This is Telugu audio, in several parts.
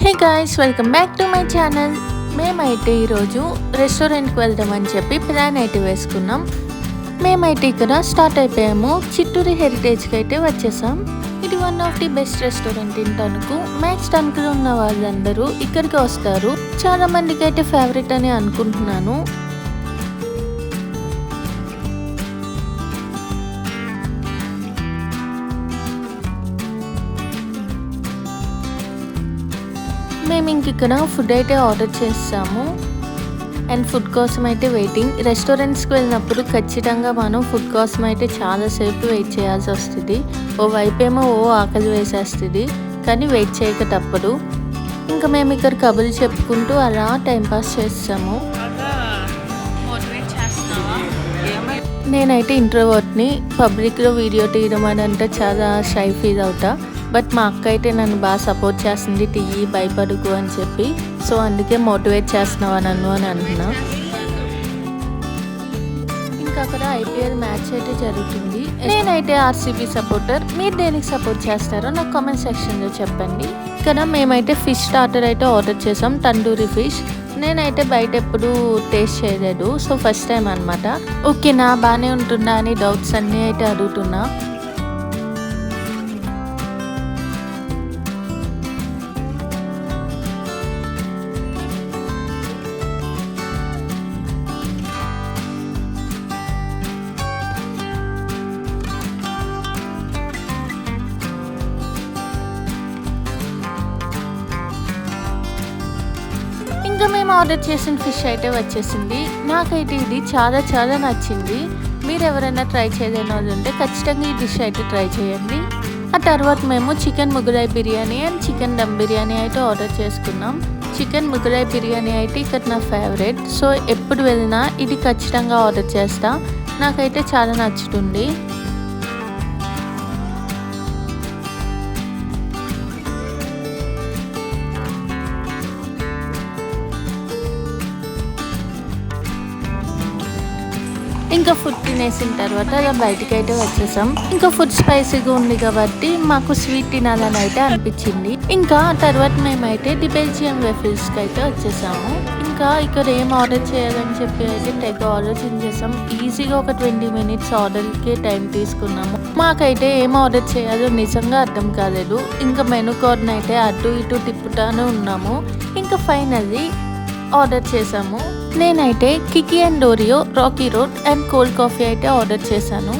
Hey guys, welcome back to my channel. మేమైతే ఈరోజు రెస్టారెంట్కి వెళ్దామని చెప్పి ప్లాన్ అయితే వేసుకున్నాం. మేమైతే ఇక్కడ స్టార్ట్ అయిపోయాము. చిత్తూరు హెరిటేజ్కి అయితే వచ్చేసాం. ఇది one of the best restaurant in Tanuku. Max తణుకులో ఉన్న వాళ్ళందరూ ఇక్కడికి వస్తారు. చాలా మందికి అయితే ఫేవరెట్ అని అనుకుంటున్నాను. మేము ఇక్కడ ఫుడ్ అయితే ఆర్డర్ చేస్తాము అండ్ ఫుడ్ కోసం అయితే వెయిటింగ్. రెస్టారెంట్స్కి వెళ్ళినప్పుడు ఖచ్చితంగా మనం ఫుడ్ కోసం అయితే చాలాసేపు వెయిట్ చేయాల్సి వస్తుంది. ఓ వైపేమో ఆకలి వేసేస్తుంది, కానీ వెయిట్ చేయక తప్పదు. ఇంకా మేము ఇక్కడ కబుర్లు చెప్పుకుంటూ అలా టైంపాస్ చేస్తాము. నేనైతే ఇంట్రోవర్ట్ని. పబ్లిక్లో వీడియో తీయడం అని అంటే చాలా షై ఫీల్ అవుతా. బట్ మా అక్క అయితే నన్ను బాగా సపోర్ట్ చేస్తుంది, టీయి భయపడుకు అని చెప్పి. సో అందుకే మోటివేట్ చేస్తున్నావా నన్ను అని అంటున్నా. ఇంకా అక్కడ ఐపీఎల్ మ్యాచ్ అయితే జరుగుతుంది. నేనైతే ఆర్సీబీ సపోర్టర్. మీరు దేనికి సపోర్ట్ చేస్తారో నాకు కామెంట్ సెక్షన్లో చెప్పండి. ఇక్కడ మేమైతే ఫిష్ స్టార్టర్ అయితే ఆర్డర్ చేసాం, తండూరి ఫిష్. నేనైతే బయట ఎప్పుడు టేస్ట్ చేయలేదు, సో ఫస్ట్ టైం అనమాట. ఓకేనా, బాగానే ఉంటుందా అని డౌట్స్ అన్నీ అయితే అడుగుతున్నా. ఇంకా మేము ఆర్డర్ చేసిన ఫిష్ అయితే వచ్చేసింది. నాకైతే ఇది చాలా చాలా నచ్చింది. మీరు ఎవరైనా ట్రై చేయలేని వాళ్ళు ఉంటే ఖచ్చితంగా ఈ డిష్ అయితే ట్రై చేయండి. ఆ తర్వాత మేము chicken Mughlai biryani and chicken dum biryani అయితే ఆర్డర్ చేసుకున్నాం. చికెన్ ముగలాయ్ బిర్యానీ అయితే ఇక్కడ నా ఫేవరెట్. సో ఎప్పుడు వెళ్ళినా ఇది ఖచ్చితంగా ఆర్డర్ చేస్తా. నాకైతే చాలా నచ్చుతుంది. ఇంకా ఫుడ్ తినేసిన తర్వాత అలా బయటకు అయితే వచ్చేసాం. ఇంకా ఫుడ్ స్పైసీగా ఉంది కాబట్టి మాకు స్వీట్ తినాలని అయితే అనిపించింది. ఇంకా తర్వాత మేమైతే ది బెల్జియం వెఫిల్స్కి అయితే వచ్చేసాము. ఇంకా ఇక్కడ ఏం ఆర్డర్ చేయాలని చెప్పి అయితే తెగ ఆలోచించేసాం. ఈజీగా ఒక 20 minutes ఆర్డర్కి టైం తీసుకున్నాము. మాకైతే ఏం ఆర్డర్ చేయాలో నిజంగా అర్థం కాలేదు. ఇంకా మెనూ కార్డ్ని అయితే అటు ఇటు తిప్పుతానే ఉన్నాము. ఇంకా ఫైనల్లీ ఆర్డర్ చేసాము. నేనైతే Kiki and Dorio, rocky road and cold coffee అయితే ఆర్డర్ చేశాను.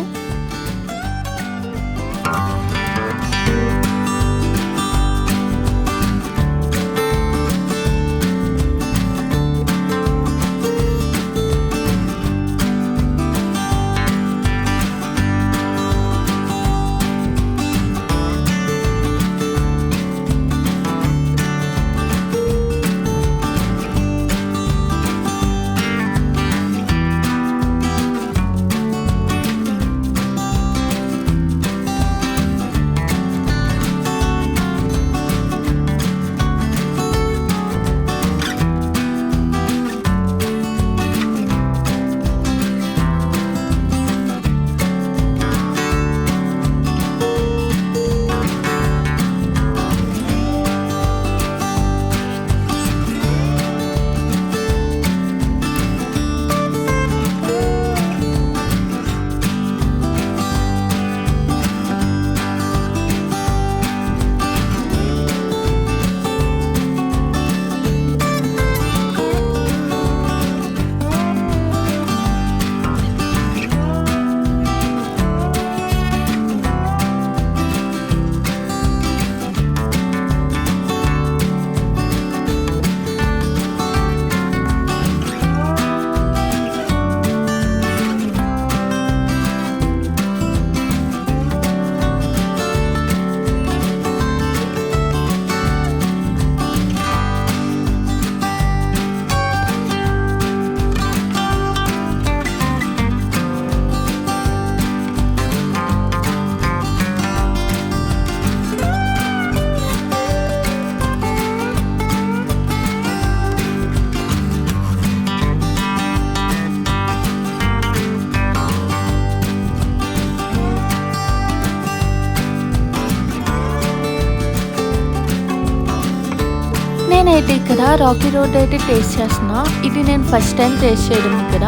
నేనైతే ఇక్కడ రాకీ రోడ్ అయితే టేస్ట్ చేస్తున్నా. ఇది నేను ఫస్ట్ టైం టేస్ట్ చేయడం ఇక్కడ.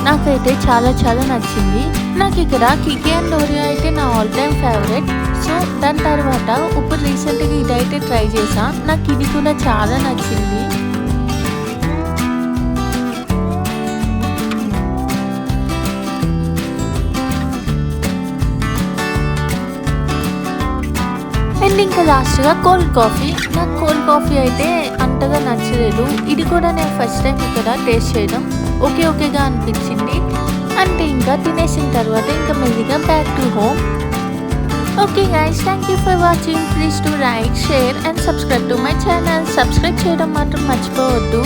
నాకైతే చాలా చాలా నచ్చింది. నాకు ఇక్కడ కికీ అండ్ ఓరియో అయితే నా ఆల్ టైమ్ ఫేవరెట్. సో దాని తర్వాత ఇప్పుడు రీసెంట్గా ఇదైతే ట్రై చేసా. నాకు ఇది కూడా చాలా నచ్చింది. అండ్ ఇంకా లాస్ట్గా కోల్డ్ కాఫీ. నాకు కోల్డ్ కాఫీ అయితే అంతగా నచ్చలేదు. ఇది కూడా నేను ఫస్ట్ టైం ఇక్కడ టేస్ట్ చేయడం ఓకేగా అనిపించింది. అంటే ఇంకా తినేసిన తర్వాత ఇంకా మెల్లిగా back to home. Okay guys, thank you for watching. Please to like, share and subscribe to my channel. Subscribe చేయడం మాత్రం మర్చిపోవద్దు.